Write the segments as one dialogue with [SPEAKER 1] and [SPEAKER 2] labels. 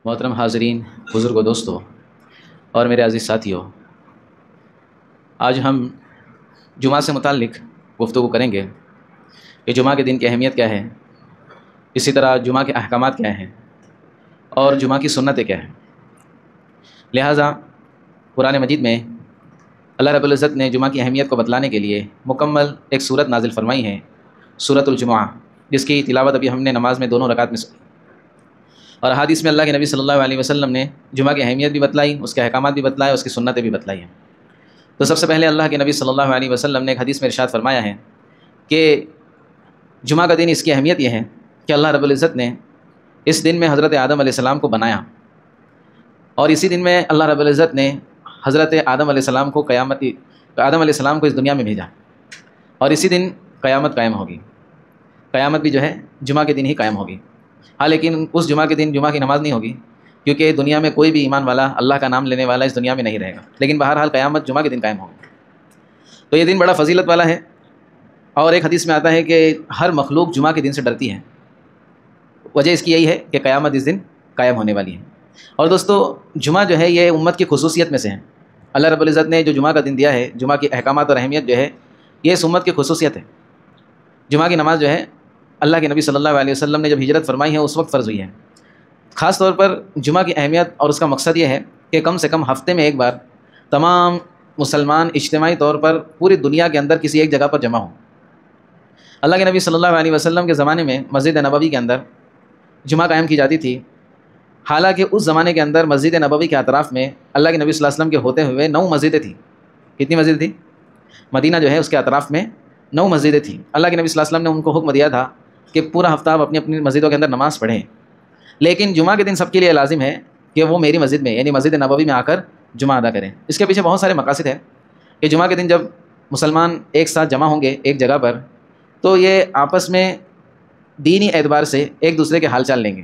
[SPEAKER 1] محترم حاضرین، بزرگ و دوستوں اور میرے عزیز ساتھیوں، آج ہم جمعہ سے متعلق گفتگو کریں گے کہ جمعہ کے دن کی اہمیت کیا ہے، اسی طرح جمعہ کے احکامات کیا ہیں اور جمعہ کی سنتیں کیا ہیں۔ لہٰذا قرآن مجید میں اللہ رب العزت نے جمعہ کی اہمیت کو بتلانے کے لیے مکمل ایک سورت نازل فرمائی ہے، سورۃ الجمعہ، جس کی تلاوت ابھی ہم نے نماز میں دونوں رکعت میں سنی، اور حدیث میں اللہ کے نبی صلی اللہ علیہ وسلم نے جمعہ کی اہمیت بھی بتلائی، اس کے احکامات بھی بتلائے، اس کی سنتیں بھی بتلائی ہیں۔ تو سب سے پہلے اللہ کے نبی صلی اللہ علیہ وسلم نے ایک حدیث میں ارشاد فرمایا ہے کہ جمعہ کا دن، اس کی اہمیت یہ ہے کہ اللہ رب العزت نے اس دن میں حضرت آدم علیہ السلام کو بنایا، اور اسی دن میں اللہ رب العزت نے حضرت آدم علیہ السلام کو آدم علیہ السلام کو اس دنیا میں بھیجا، اور اسی دن قیامت قائم ہوگی۔ قیامت بھی جو ہے جمعہ کے دن ہی قائم ہوگی۔ ہاں، لیکن اس جمعہ کے دن جمعہ کی نماز نہیں ہوگی، کیونکہ دنیا میں کوئی بھی ایمان والا، اللہ کا نام لینے والا اس دنیا میں نہیں رہے گا، لیکن بہرحال قیامت جمعہ کے دن قائم ہوگی۔ تو یہ دن بڑا فضیلت والا ہے، اور ایک حدیث میں آتا ہے کہ ہر مخلوق جمعہ کے دن سے ڈرتی ہے۔ وجہ اس کی یہی ہے کہ قیامت اس دن قائم ہونے والی ہے۔ اور دوستو، جمعہ جو ہے یہ امت کی خصوصیت میں سے ہے۔ اللہ رب العزت نے جو جمعہ کا دن دیا ہے، جمعہ کی احکامات اور اہمیت جو ہے، یہ اس امت کی خصوصیت ہے۔ جمعہ کی نماز جو ہے اللہ کے نبی صلی اللہ علیہ وسلم نے جب ہجرت فرمائی ہے اس وقت فرض ہوئی ہے۔ خاص طور پر جمعہ کی اہمیت اور اس کا مقصد یہ ہے کہ کم سے کم ہفتے میں ایک بار تمام مسلمان اجتماعی طور پر پوری دنیا کے اندر کسی ایک جگہ پر جمع ہوں۔ اللہ کے نبی صلی اللہ علیہ وسلم کے زمانے میں مسجد نبوی کے اندر جمعہ قائم کی جاتی تھی، حالانکہ اس زمانے کے اندر مسجد نبوی کے اطراف میں اللہ کے نبی صلی اللہ علیہ وسلم کے ہوتے ہوئے 9 مسجدیں تھیں۔ کتنی مسجد تھی؟ مدینہ جو ہے اس کے اطراف میں 9 مسجدیں تھیں۔ اللہ کے نبی صلی اللہ علیہ وسلم نے ان کو حکم دیا تھا کہ پورا ہفتہ آپ اپنی اپنی مسجدوں کے اندر نماز پڑھیں، لیکن جمعہ کے دن سب کے لیے لازم ہے کہ وہ میری مسجد میں یعنی مسجد نبوی میں آ کر جمعہ ادا کریں۔ اس کے پیچھے بہت سارے مقاصد ہیں کہ جمعہ کے دن جب مسلمان ایک ساتھ جمع ہوں گے ایک جگہ پر، تو یہ آپس میں دینی اعتبار سے ایک دوسرے کے حال چال لیں گے،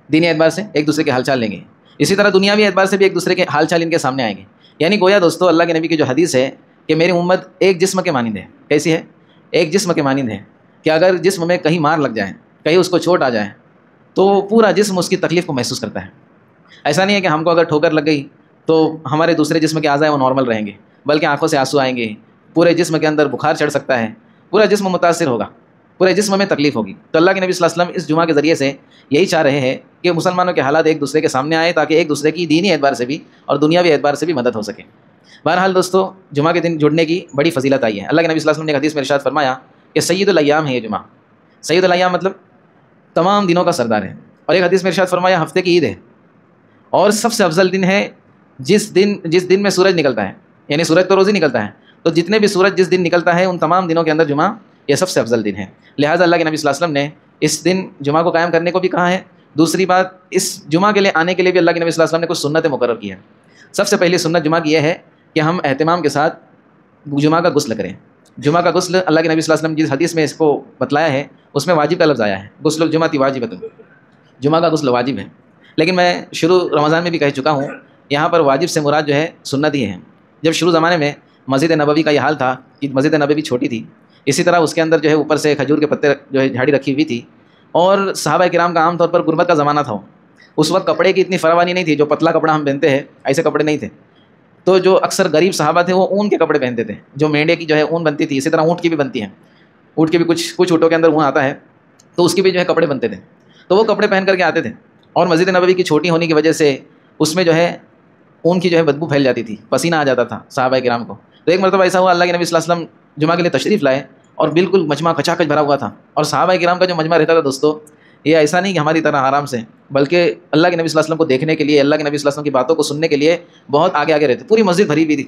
[SPEAKER 1] دینی اعتبار سے ایک دوسرے کے حال چال لیں گے، اسی طرح دنیاوی اعتبار سے بھی ایک دوسرے کے حال چال ان کے سامنے آئیں گے۔ یعنی گویا دوستو، اللہ کے نبی کی جو حدیث ہے کہ میری امت ایک جسم کے مانند ہے۔ کیسی ہے؟ ایک جسم کے مانند ہے، کہ اگر جسم میں کہیں مار لگ جائے، کہیں اس کو چوٹ آ جائے، تو پورا جسم اس کی تکلیف کو محسوس کرتا ہے۔ ایسا نہیں ہے کہ ہم کو اگر ٹھوکر لگ گئی تو ہمارے دوسرے جسم کے اعضاء وہ نارمل رہیں گے، بلکہ آنکھوں سے آنسو آئیں گے، پورے جسم کے اندر بخار چڑھ سکتا ہے، پورا جسم متاثر ہوگا، پورے جسم میں تکلیف ہوگی۔ تو اللہ کے نبی صلی اللہ علیہ وسلم اس جمعہ کے ذریعے سے یہی چاہ رہے ہیں کہ مسلمانوں کے حالات ایک دوسرے کے سامنے آئے، تاکہ ایک دوسرے کی دینی اعتبار سے بھی اور دنیاوی اعتبار سے بھی مدد ہو سکے۔ بہرحال دوستو، جمعہ کے دن جڑنے کی بڑی فضیلت آئی ہے۔ اللہ کے نبی صلی اللہ علیہ وسلم نے ایک حدیث میں ارشاد فرمایا کہ سید الایام ہے یہ جمعہ۔ سید الایام مطلب تمام دنوں کا سردار ہے، اور ایک حدیث میں ارشاد فرمایا ہفتے کی عید ہے، اور سب سے افضل دن ہے جس دن میں سورج نکلتا ہے، یعنی سورج تو روز ہی نکلتا ہے، تو جتنے بھی سورج جس دن نکلتا ہے ان تمام دنوں کے اندر جمعہ یہ سب سے افضل دن ہے۔ لہٰذا اللہ کے نبی صلی اللہ علیہ وسلم نے اس دن جمعہ کو قائم کرنے کو بھی کہا ہے۔ دوسری بات، اس جمعہ کے لیے آنے کے لیے بھی اللہ کے نبی صلی اللہ علیہ وسلم نے کچھ سنتیں مقرر کی ہیں۔ سب سے پہلی سنت جمعہ کی یہ ہے کہ ہم اہتمام کے ساتھ جمعہ کا غسل کریں۔ جمعہ کا غسل اللہ کے نبی صلی اللہ علیہ وسلم جس حدیث میں اس کو بتلایا ہے اس میں واجب کا لفظ آیا ہے، غسل الجمعۃ واجبۃ، جمعہ کا غسل واجب ہے۔ لیکن میں شروع رمضان میں بھی کہہ چکا ہوں، یہاں پر واجب سے مراد جو ہے سنت ہی ہے۔ جب شروع زمانے میں مسجد نبوی کا یہ حال تھا کہ مسجد نبوی چھوٹی تھی، اسی طرح اس کے اندر جو ہے اوپر سے کھجور کے پتے جو ہے جھاڑی رکھی ہوئی تھی، اور صحابہ کرام کا عام طور پر غربت کا زمانہ تھا۔ اس وقت کپڑے کی اتنی فراوانی نہیں تھی، جو پتلا کپڑا ہم پہنتے ہیں ایسے کپڑے نہیں تھے، تو جو اکثر غریب صحابہ تھے وہ اون کے کپڑے پہنتے تھے، جو مینڈے کی جو ہے اون بنتی تھی، اسی طرح اونٹ کی بھی بنتی ہے، اونٹ کی بھی کچھ اونٹوں کے اندر اون آتا ہے، تو اس کی بھی جو ہے کپڑے بنتے تھے، تو وہ کپڑے پہن کر کے آتے تھے۔ اور مسجد نبوی کی چھوٹی ہونے کی وجہ سے اس میں جو ہے اون کی جو ہے بدبو پھیل جاتی تھی، پسینہ آ جاتا تھا صحابہ کرام کو۔ تو ایک مرتبہ ایسا ہوا، اللہ کے نبی صلی اللہ علیہ وسلم جمعہ کے لیے تشریف لائے، اور بالکل مجمع کچا کچ بھرا ہوا تھا، اور صحابہ کرام کا جو مجمع رہتا تھا دوستو، یہ ایسا نہیں کہ ہماری طرح آرام سے، بلکہ اللہ کے نبی صلی اللہ علیہ وسلم کو دیکھنے کے لیے، اللہ کے نبی صلی اللہ علیہ وسلم کی باتوں کو سننے کے لیے بہت آگے آگے رہتے، پوری مسجد بھری ہوئی تھی۔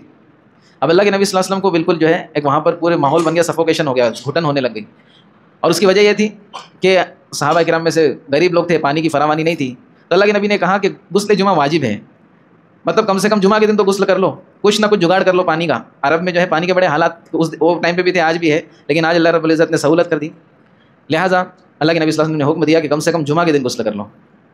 [SPEAKER 1] اب اللہ کے نبی صلی اللہ علیہ وسلم کو بالکل جو ہے ایک وہاں پر پورے ماحول بن گیا، سفوکیشن ہو گیا، گھٹن ہونے لگ گئی، اور اس کی وجہ یہ تھی کہ صحابہ کرام میں سے غریب لوگ تھے، پانی کی فراوانی نہیں تھی، تو اللہ کے نبی نے کہا کہ غسل جمعہ واجب ہے، مطلب کم سے کم جمعہ کے دن تو غسل کر لو، کچھ نہ کچھ جگاڑ کر لو پانی کا۔ عرب میں جو ہے پانی کے بڑے حالات وہ ٹائم پہ بھی تھے، آج بھی ہے، لیکن آج اللہ رب العزت نے سہولت کر دی، لہٰذا اللہ کے نبی صلی اللہ علیہ وسلم نے حکم دیا کہ کم سے کم جمعہ کے دن غسل کر لو،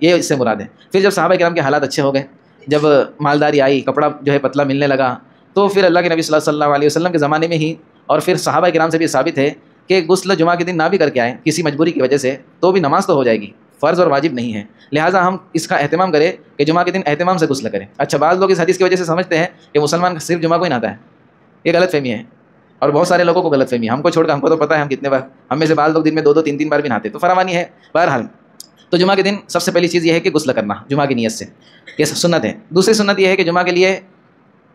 [SPEAKER 1] یہ اس سے مراد ہے۔ پھر جب صحابہ کرام کے حالات اچھے ہو گئے، جب مالداری آئی، کپڑا جو ہے پتلا ملنے لگا، تو پھر اللہ کے نبی صلی اللہ علیہ وسلم کے زمانے میں ہی، اور پھر صحابہ کرام سے بھی ثابت ہے کہ غسل جمعہ کے دن نہ بھی کر کے آئیں کسی مجبوری کی وجہ سے، تو بھی نماز تو ہو جائے گی، فرض اور واجب نہیں ہے، لہٰذا ہم اس کا اہتمام کریں کہ جمعہ کے دن اہتمام سے غسل کریں۔ اچھا، بعض لوگ اس حدیث کی وجہ سے سمجھتے ہیں کہ مسلمان صرف جمعہ کو ہی نہاتا ہے، یہ غلط فہمی ہے، اور بہت سارے لوگوں کو غلط فہمی ہے، ہم کو چھوڑ کر، ہم کو تو پتہ ہے ہم کتنے بار، ہم میں سے بعض لوگ دن میں 2 3 3 بار بھی نہاتے، تو فراوانی ہے۔ بہرحال تو جمعہ کے دن سب سے پہلی چیز یہ ہے کہ غسل کرنا جمعہ کی نیت سے، یہ سنت ہے۔ دوسری سنت یہ ہے کہ جمعہ کے لیے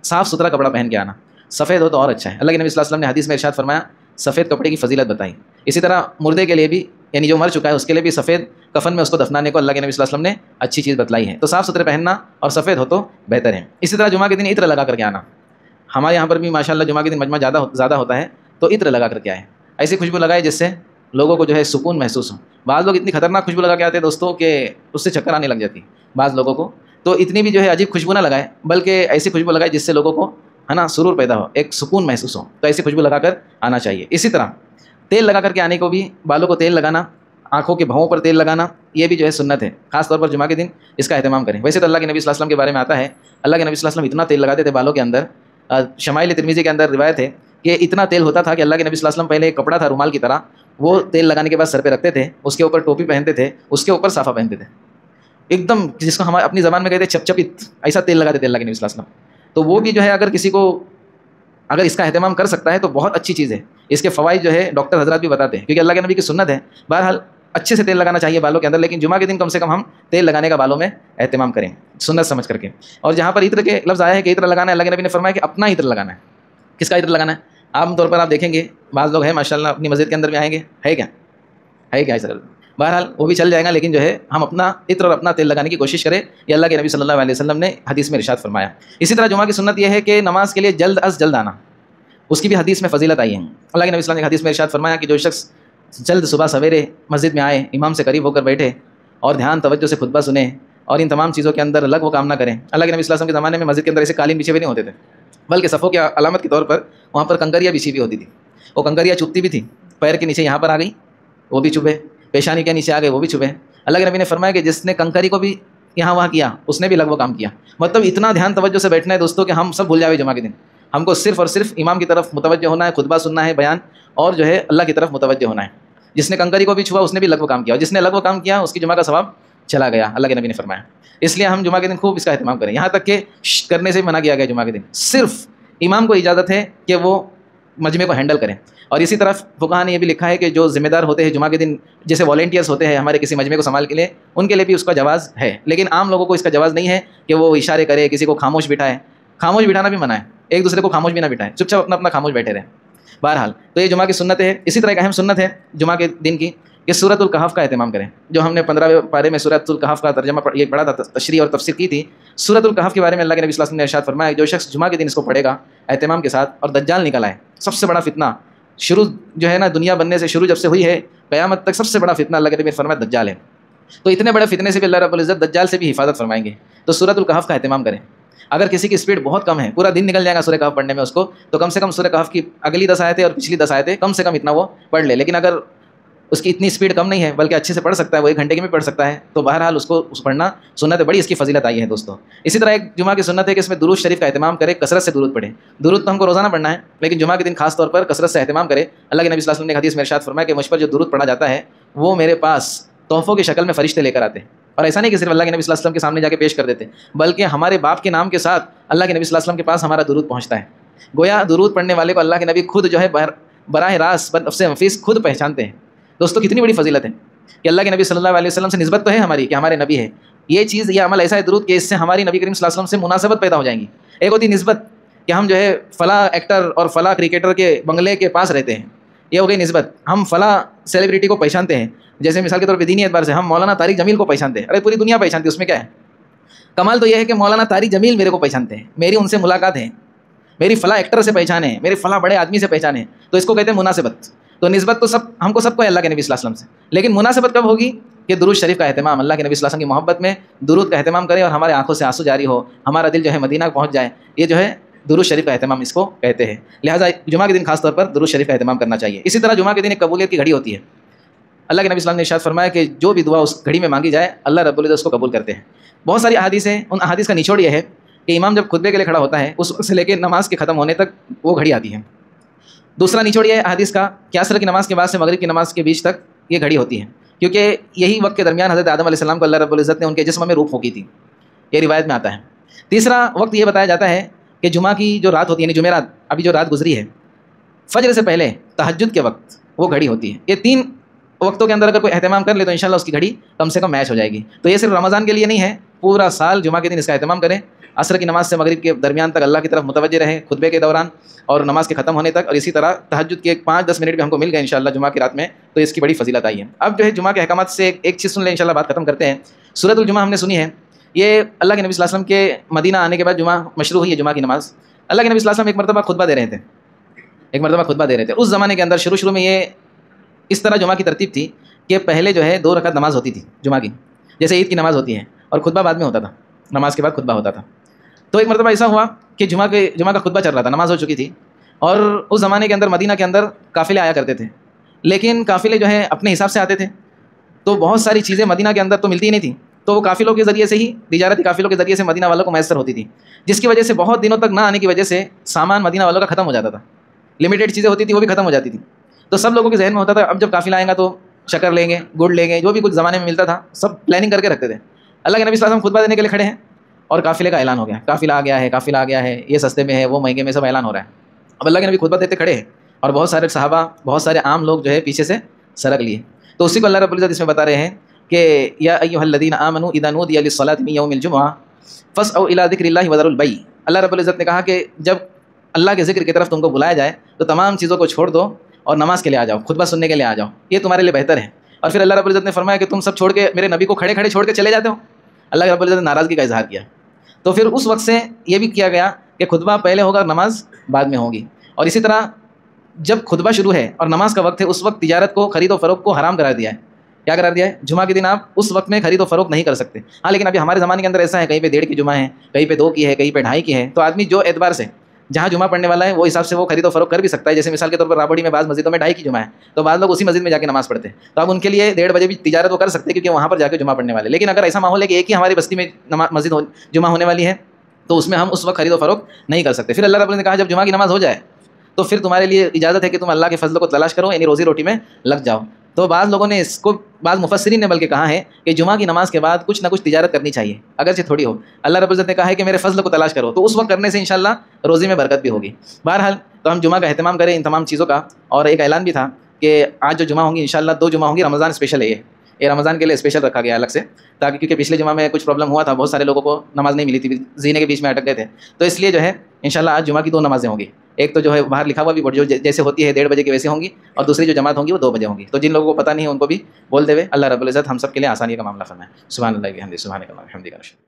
[SPEAKER 1] صاف ستھرا کپڑا پہن کے آنا، سفید ہو تو اور اچھا ہے۔ اللہ کے نبی صلی اللہ علیہ وسلم نے حدیث میں ارشاد فرمایا، سفید کپڑے کی فضیلت بتائی۔ اسی طرح مردے کے لیے بھی، یعنی جو مر چکا ہے اس کے لیے بھی سفید کفن میں اس کو دفنانے کو اللہ کے نبی صلی اللہ علیہ وسلم نے اچھی چیز بتلائی ہے، تو صاف ستھرے پہننا اور سفید ہو تو بہتر ہے۔ اسی طرح جمعہ کے دن عطر لگا کر کے آنا، ہمارے یہاں پر بھی ماشاءاللہ جمعہ کے دن مجمع زیادہ ہوتا ہے، تو عطر لگا کر کے آئے، ایسی خوشبو لگائے جس سے لوگوں کو جو ہے سکون محسوس ہو۔ بعض لوگ اتنی خطرناک خوشبو لگا کے آتے ہیں دوستوں کہ اس سے چکر آنے لگ جاتی بعض لوگوں کو، تو اتنی بھی جو ہے عجیب خوشبو نہ لگائے، بلکہ ایسی خوشبو لگائے جس سے لوگوں کو ہے نا سرور پیدا ہو، ایک سکون محسوس ہو، تو ایسی خوشبو لگا کر آنا چاہیے۔ اسی طرح تیل لگا کر کے آنے کو بھی، بالوں کو تیل لگانا، آنکھوں کے بھوؤں پر تیل لگانا، یہ بھی جو ہے سنت ہے، خاص طور پر جمعہ کے دن اس کا اہتمام کریں۔ ویسے تو اللہ کے نبی صلی اللہ علیہ وسلم کے بارے میں آتا ہے، اللہ کے نبی صلی اللہ علیہ وسلم اتنا تیل لگاتے تھے بالوں کے اندر، شمائل ترمذی کے اندر روایت ہے کہ اتنا تیل ہوتا تھا کہ اللہ کے نبی صلی اللہ علیہ وسلم پہلے ایک کپڑا تھا رومال کی طرح، وہ تیل لگانے کے بعد سر پہ رکھتے تھے، اس کے اوپر ٹوپی پہنتے تھے، اس کے اوپر صافہ پہنتے تھے، ایک دم جس کو ہم اپنی زبان میں کہتے ہیں چپچپت، ایسا تیل لگاتے تھے اللہ کے نبی صلی اللہ علیہ وسلم۔ تو وہ بھی جو ہے اگر کسی کو اگر اس کا اہتمام کر سکتا ہے تو بہت اچھی چیز ہے، اس کے فوائد جو ہے ڈاکٹر حضرات بھی بتاتے ہیں، کیونکہ اللہ کے نبی کی سنت ہے۔ بہرحال اچھے سے تیل لگانا چاہیے بالوں کے اندر، لیکن جمعہ کے دن کم سے کم ہم تیل لگانے کا بالوں میں اہتمام کریں، سنت سمجھ کر کے۔ اور جہاں پر عطر کے لفظ آیا ہے کہ عطر لگانا ہے، اللہ کے نبی نے فرمایا کہ اپنا عطر لگانا ہے۔ کس کا عطر لگانا ہے؟ عام طور پر آپ دیکھیں گے بعض لوگ ہیں ماشاءاللہ اپنی مسجد کے اندر بھی آئیں گے، ہے کیا ایسا؟ بہرحال وہ بھی چل جائے گا، لیکن جو ہے ہم اپنا عطر اور اپنا تیل لگانے کی کوشش کریں، یہ اللہ کے نبی صلی اللہ علیہ وسلم نے حدیث میں ارشاد فرمایا۔ اسی طرح جمعہ کی سنت یہ ہے کہ نماز کے لیے جلد از جلد آنا، اس کی بھی حدیث میں فضیلت آئی ہے۔ اللہ کے نبی صلی اللہ علیہ وسلم نے حدیث میں ارشاد فرمایا کہ جو شخص جلد صبح سویرے مسجد میں آئے، امام سے قریب ہو کر بیٹھے اور دھیان توجہ سے خطبہ سنیں اور ان تمام چیزوں کے اندر لغو و کام نہ کریں۔ اللہ کے نبی صلی اللہ علیہ وسلم کے زمانے میں مسجد کے اندر ایسے قالین بچھے ہوئے نہیں ہوتے تھے، بلکہ صفوں کی علامت کے طور پر وہاں پر کنکریاں بچھی ہوئی ہوتی تھی، وہ کنکریاں چبھتی بھی تھی، پیر کے نیچے یہاں پر آ گئی وہ بھی چبھے، پیشانی کے نیچے آ گئے وہ بھی چبھے۔ اللہ کے نبی نے فرمایا کہ جس نے کنکری کو بھی یہاں وہاں کیا اس نے بھی لغو کام کیا۔ مطلب اتنا دھیان توجہ سے بیٹھنا ہے دوستوں کہ ہم سب بھول جاوے جمعہ کے دن، ہم کو صرف اور صرف امام کی طرف متوجہ ہونا ہے، خطبہ سننا ہے، بیان، اور جو ہے اللہ کی طرف متوجہ ہونا ہے۔ جس نے کنکری کو بھی چھوا اس نے بھی لغو کام کیا، اور جس نے لغو کام کیا اس کی جمعہ کا ثواب چلا گیا، اللہ کے نبی نے فرمایا۔ اس لیے ہم جمعہ کے دن خوب اس کا اہتمام کریں، یہاں تک کہ کرنے سے منع کیا گیا جمعہ کے دن، صرف امام کو اجازت ہے کہ وہ مجمع کو ہینڈل کریں۔ اور اسی طرف فقہاء نے یہ بھی لکھا ہے کہ جو ذمہ دار ہوتے ہیں جمعہ کے دن، جیسے والنٹیئرس ہوتے ہیں ہمارے کسی مجمع کو سنبھال کے لیے، ان کے لیے بھی اس کا جواز ہے، لیکن عام لوگوں کو اس کا جواز نہیں ہے کہ وہ اشارے کرے، کسی کو خاموش بٹھائے۔ خاموش بٹھانا بھی منع ہے، ایک دوسرے کو خاموش بھی نہ بٹھائیں، چپ چاپ اپنا خاموش بیٹھے رہیں۔ بہرحال تو یہ جمعہ کی سنت ہے۔ اسی طرح ایک اہم سنت ہے جمعہ کے دن کی کہ سورۃ الکہف کا اہتمام کریں، جو ہم نے 15ویں پارے میں سورۃ الکہف کا ترجمہ یہ پڑھا تھا، تشریح اور تفسیر کی تھی۔ سورۃ الکہف کے بارے میں اللہ کے نبی صلی اللہ علیہ وسلم نے ارشاد فرمایا جو شخص جمعہ کے دن اس کو پڑھے گا اہتمام کے ساتھ، اور دجال نکل آئے، سب سے بڑا فتنہ شروع جو ہے نا دنیا بننے سے شروع جب سے ہوئی ہے قیامت تک سب سے بڑا فتنہ اللہ کے نبی نے فرمایا دجال ہے، تو اتنے بڑے فتنے سے بھی اللہ رب العزت دجال سے بھی حفاظت فرمائیں گے، تو سورۃ الکہف کا اہتمام کریں۔ اگر کسی کی اسپیڈ بہت کم ہے، پورا دن نکل جائے گا سورہ کہف پڑھنے میں اس کو، تو کم سے کم سورہ کہف کی اگلی 10 آیتیں اور پچھلی 10 آیتیں کم سے کم اتنا وہ پڑھ لے، لیکن اگر اس کی اتنی اسپیڈ کم نہیں ہے بلکہ اچھے سے پڑھ سکتا ہے، وہ 1 گھنٹے کی بھی پڑھ سکتا ہے، تو بہرحال اس کو پڑھنا سنت ہے، بڑی اس کی فضیلت آئی ہے دوستوں۔ اسی طرح ایک جمعہ کی سنت ہے کہ اس میں درود شریف کا اہتمام کرے، کثرت سے درود پڑھے۔ درود تو ہم کو روزانہ پڑھنا ہے، لیکن جمعہ کے دن خاص طور پر کثرت سے اہتمام کرے۔ اللہ کے نبی صلی اللہ علیہ وسلم نے حدیث میں ارشاد فرمایا کہ مجھ پر جو درود پڑھا جاتا ہے وہ میرے پاس تحفوں کی شکل میں فرشتے لے کر آتے ہیں، اور ایسا نہیں کہ صرف اللہ کے نبی صلی اللہ علیہ وسلم کے سامنے جا کے پیش کر دیتے، بلکہ ہمارے باپ کے نام کے ساتھ اللہ کے نبی صلی اللہ علیہ وسلم کے پاس ہمارا درود پہنچتا ہے۔ گویا درود پڑھنے والے کو اللہ کے نبی خود جو ہے براہ راست بنفس نفیس خود پہچانتے ہیں۔ دوستوں کتنی بڑی فضیلت ہے کہ اللہ کے نبی صلی اللہ علیہ وسلم سے نسبت تو ہے ہماری کہ ہمارے نبی ہے، یہ چیز یہ عمل ایسا ہے درود کہ اس سے ہماری نبی کریم صلی اللہ علیہ وسلم سے مناسبت پیدا ہو جائیں گی۔ ایک ہوتی نسبت کہ ہم جو ہے فلاں ایکٹر اور فلاں کرکٹر کے بنگلے کے پاس رہتے ہیں، یہ ہو گئی نسبت، ہم فلاں سیلیبریٹی کو پہچانتے ہیں، جیسے مثال کے طور پہ دینی اعتبار سے ہم مولانا طارق جمیل کو پہچانتے ہیں، ارے پوری دنیا پہچانتی ہے، اس میں کیا ہے؟ کمال تو یہ ہے کہ مولانا طارق جمیل میرے کو پہچانتے ہیں، میری ان سے ملاقات ہے، میری فلاں ایکٹر سے پہچان ہے، میرے فلاں بڑے آدمی سے پہچان ہے، تو اس کو کہتے ہیں مناسبت۔ تو نسبت تو ہم کو سب کو ہے اللہ کے نبی صلی اللہ علیہ وسلم سے، لیکن مناسبت کب ہوگی کہ درود شریف کا اہتمام، اللہ کے نبی صلی اللہ علیہ وسلم کی محبت میں درود کا اہتمام کریں اور ہمارے آنکھوں سے آنسو جاری ہو، ہمارا دل جو ہے مدینہ پہنچ جائے، یہ جو ہے درود شریف کا اہتمام اس کو کہتے ہیں۔ لہٰذا جمعہ کے دن خاص طور پر درود شریف کا اہتمام کرنا چاہیے۔ اسی طرح جمعہ کے دن ایک قبولیت کی گھڑی ہوتی ہے، اللہ کے نبی صلی اللہ علیہ وسلم نے ارشاد فرمایا کہ جو بھی دعا اس گھڑی میں مانگی جائے اللہ رب العزت اس کو قبول کرتے ہیں۔ بہت ساری احادیث ہیں، ان احادیث کا نچوڑ یہ ہے کہ امام جب خطبے کے لیے کھڑا ہوتا ہے اس وقت سے لے کے نماز کے ختم ہونے تک وہ گھڑی آتی ہے۔ دوسرا نچوڑ یہ ہے احادیث کا کہ عصر کی نماز کے بعد سے مغرب کی نماز کے بیچ تک یہ گھڑی ہوتی ہے۔ کیونکہ یہی وقت کے درمیان حضرت آدم علیہ السلام کو اللہ رب العزت نے ان کے جسم میں روح پھونکی تھی، یہ روایت میں آتا ہے۔ تیسرا وقت یہ بتایا جاتا ہے کہ جمعہ کی جو رات ہوتی ہے، یعنی جمعرات، ابھی جو رات گزری ہے، فجر سے پہلے تہجد کے وقت وہ گھڑی ہوتی ہے۔ یہ 3 وقتوں کے اندر اگر کوئی اہتمام کر لے تو انشاءاللہ اس کی گھڑی کم سے کم میچ ہو جائے گی۔ تو یہ صرف رمضان کے لیے نہیں ہے، پورا سال جمعہ کے دن اس کا اہتمام کریں، عصر کی نماز سے مغرب کے درمیان تک اللہ کی طرف متوجہ رہیں، خطبے کے دوران اور نماز کے ختم ہونے تک، اور اسی طرح تہجد کے 5-10 منٹ بھی ہم کو مل گئے انشاءاللہ جمعہ کی رات میں، تو اس کی بڑی فضیلت آئی ہے۔ اب جو ہے جمعہ کے احکامات سے ایک چیز سن لیں، انشاءاللہ بات ختم کرتے ہیں۔ سورۃ الجمعہ ہم نے سنی ہے، یہ اللہ کے نبی صلی اللہ علیہ وسلم کے مدینہ آنے کے بعد جمعہ مشروع ہوئی ہے، جمعہ کی نماز۔ اللہ کے نبی صلی اللہ علیہ وسلم ایک مرتبہ خطبہ دے رہے تھے، اس زمانے کے اندر شروع میں یہ اس طرح جمعہ کی ترتیب تھی کہ پہلے جو ہے 2 رکعت نماز ہوتی تھی جمعہ کی، جیسے عید کی نماز ہوتی ہے، اور خطبہ بعد میں ہوتا تھا، نماز کے بعد خطبہ ہوتا تھا۔ تو ایک مرتبہ ایسا ہوا کہ جمعہ کا خطبہ چل رہا تھا، نماز ہو چکی تھی، اور اس زمانے کے اندر مدینہ کے اندر قافلے آیا کرتے تھے، لیکن قافلے جو ہیں اپنے حساب سے آتے تھے، تو بہت ساری چیزیں مدینہ کے اندر تو ملتی ہی نہیں تھیں، تو وہ قافلوں کے ذریعے سے ہی، تجارتی قافلوں کے ذریعے سے مدینہ والوں کو میسر ہوتی تھی، جس کی وجہ سے بہت دنوں تک نہ آنے کی وجہ سے سامان مدینہ والوں کا ختم ہو جاتا تھا، لمیٹیڈ چیزیں ہوتی تھیں وہ بھی ختم ہو جاتی تھیں۔ تو سب لوگوں کے ذہن میں ہوتا تھا اب جب قافلہ آئے گا تو شکر لیں گے، گڑ لیں گے، جو بھی کچھ زمانے میں ملتا تھا سب پلاننگ کر کے رکھتے تھے۔ اللہ کے نبی صلی اللہ علیہ وسلم خطبہ دینے کے لیے کھڑے ہیں اور قافلے کا اعلان ہو گیا، قافلہ آ گیا ہے، قافلہ آ گیا ہے، یہ سستے میں ہے، وہ مہنگے میں، سب اعلان ہو رہا ہے۔ اب اللہ کے نبی خطبہ دیتے کھڑے ہیں اور بہت سارے صحابہ، بہت سارے عام لوگ جو ہے پیچھے سے سرک لیے، تو اسی کو اللہ رب العزت اس میں بتا رہے ہیں کہ یا ایھا الذین آمنوا اذا نودی للصلاۃ من یوم الجمعہ فاسعوا الی ذکر اللہ وذروا البیع۔ اللہ رب العزت نے کہا کہ جب اللہ کے ذکر کی طرف تم کو بلایا جائے تو تمام چیزوں کو چھوڑ دو اور نماز کے لیے آ جاؤ، خطبہ سننے کے لیے آ جاؤ، یہ تمہارے لیے بہتر ہے۔ اور پھر اللہ رب العزت نے فرمایا کہ تم سب چھوڑ کے میرے نبی کو کھڑے کھڑے چھوڑ کے چلے جاتے ہو، اللہ رب العزت نے ناراضگی کا اظہار کیا۔ تو پھر اس وقت سے یہ بھی کیا گیا کہ خطبہ پہلے ہوگا اور نماز بعد میں ہوگی، اور اسی طرح جب خطبہ شروع ہے اور نماز کا وقت ہے اس وقت تجارت کو، خرید و فروخت کو حرام قرار دیا ہے۔ کیا قرار دیا ہے؟ جمعہ کے دن آپ اس وقت میں خرید و فروخت نہیں کر سکتے۔ ہاں لیکن ابھی ہمارے زمانے کے اندر ایسا ہے، کہیں پہ 1.5 کی جمعہ ہے، کہیں پہ 2 کی ہے، کہیں پہ 2.5 کی ہے، تو آدمی جو اعتبار سے جہاں جمعہ پڑھنے والا ہے وہ حساب سے وہ خرید و فروخت کر بھی سکتا ہے۔ جیسے مثال کے طور پر رابڑی میں بعض مسجدوں میں 2.5 کی جمعہ ہے تو بعض لوگ اسی مسجد میں جا کے نماز پڑھتے ہیں، تو اب ان کے لیے 1:30 بجے بھی تجارت وہ کر سکتے ہیں کیونکہ وہاں پر جا کے جمعہ پڑھنے والے۔ لیکن اگر ایسا ماحول ہے کہ ایک ہی ہماری بستی میں مسجد جمعہ ہونے والی ہے تو اس میں ہم اس وقت خرید و فروخت نہیں کر سکتے۔ پھر اللہ رب العزت نے کہا جب جمعہ کی نماز ہو جائے تو پھر تمہارے لیے اجازت ہے کہ تم اللہ کے فضل کو تلاش کرو، یعنی روزی روٹی میں لگ جاؤ۔ تو بعض لوگوں نے اس کو، بعض مفسرین نے بلکہ کہا ہے کہ جمعہ کی نماز کے بعد کچھ نہ کچھ تجارت کرنی چاہیے، اگرچہ تھوڑی ہو۔ اللہ رب العزت نے کہا ہے کہ میرے فضل کو تلاش کرو، تو اس وقت کرنے سے انشاءاللہ روزی میں برکت بھی ہوگی۔ بہرحال تو ہم جمعہ کا اہتمام کریں ان تمام چیزوں کا، اور ایک اعلان بھی تھا کہ آج جو جمعہ ہوں گی انشاءاللہ 2 جمعہ ہوں گی، رمضان اسپیشل ہے، یہ رمضان کے لیے اسپیشل رکھا گیا الگ سے، تاکہ کیونکہ پچھلے جمعہ میں کچھ پرابلم ہوا تھا، بہت سارے لوگوں کو نماز نہیں ملی تھی، زینے کے بیچ میں اٹک گئے تھے، تو اس لیے جو ہے انشاءاللہ آج جمعہ کی 2 نمازیں ہوں گی۔ ایک تو جو ہے باہر لکھا ہوا بھی جو جیسے ہوتی ہے 1:30 بجے کی ویسے ہوں گی، اور دوسری جو جماعت ہوں گی وہ 2 بجے ہوں گی۔ تو جن لوگوں کو پتہ نہیں ہے ان کو بھی بول دے ہوئے اللہ رب العزت ہم سب کے لیے آسانی کا معاملہ فرمائے۔ سبحان اللہ و بحمدہ، سبحانک اللہم و بحمدک۔